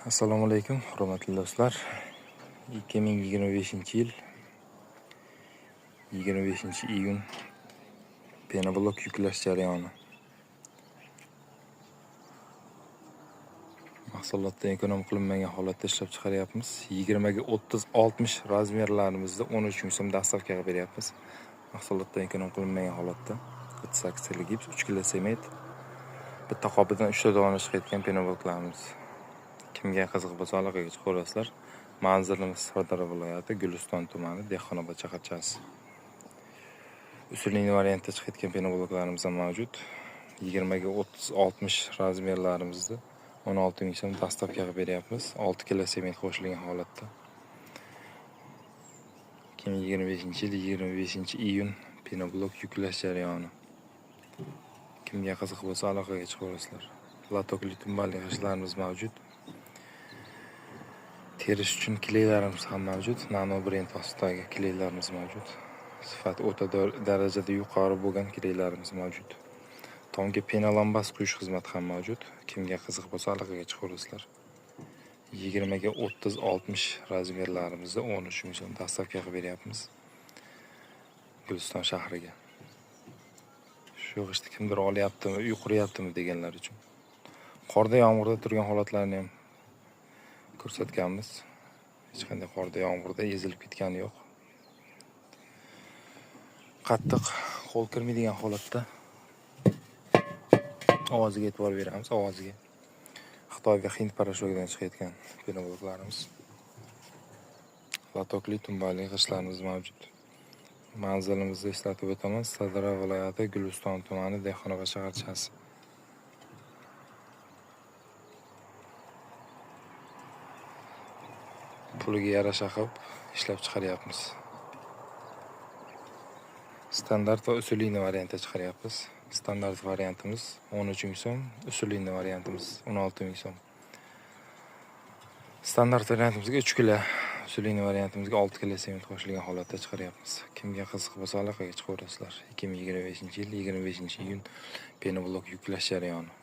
Assalomu alaykum, hurmatli do'stlar. 2025-yil 25-iyun penoblok yuklash jarayoni. Mahsulotni ekonom qilinmagan holatda ishlab chiqaryapmiz. 20 ga 30, 60 razmerlarimizda 13 ming so'm dastavkaga beryapmiz. Mahsulotni ekonom qilinmagan holatda 38 kg gips, 3 kg sement, bitta qopidan 3 ta dona chiqayotgan penobloklarimiz. Kimga qiziq bo'lsa aloqaga chiqaverasizlar. Manzilimiz Sirdaryo viloyati Guliston tumani Dehqonobod shaharchasi. Usulli variantda chiqayotgan penobloklarimiz ham mavjud. 20 ga 30, 60 razmerlarimizda 16 ming so'm dastavkaga beryapmiz. 6 kg sement qo'shilgan holatda. 2025-yil 25-iyun penoblok yuklash jarayoni. Kimga qiziq bo'lsa aloqaga chiqaverasizlar. Latokli tumbali g'ishtlarimiz mavjud. Terish uchun kilaylarimiz ham mavjud. Nano brend ostidagi kilaylarimiz mavjud. Sifati o'ta darajada yuqori bo'lgan kilaylarimiz mavjud. Tomga penalambas quyish xizmati ham mavjud. Kimga qiziq bo'lsa aloqaga chiqaverasizlar. 20 ga 30, 60 razmerlarimizda 13 ming so'm dastavkaga beryapmiz. Guliston shahriga. Shu g'ishtni kimdir olyaptimi, uy quryaptimi deganlar uchun. Qorda, yomg'irda turgan holatlarni ham ko'rsatganmiz. Hech qanday qorda, yomg'irda ezilib ketgani yo'q. Qattiq qo'l kirmaydigan holatda ovoziga e'tibor beramiz, ovoziga. Xitoy va Hind parashogidan chiqayotgan penobloklarimiz. Latokli tumbali g'ishtlarimiz mavjud. Manzilimizni eslatib o'taman, Sirdaryo viloyati Guliston tumani Dehqonobod shaharchasi. Puliga yarasha qilib ishlab chiqaryapmiz. Standart va usulli variantda chiqaryapmiz. Standart variantimiz 13 ming so'm, usulli variantimiz 16 ming so'm. Standart variantimizga 3 kg, usulli variantimizga 6 kg sement qo'shilgan holatda chiqaryapmiz. Kimga qiziq bo'lsa aloqaga chiqaverasizlar. 2025-yil 25-iyun penoblok yuklash jarayoni.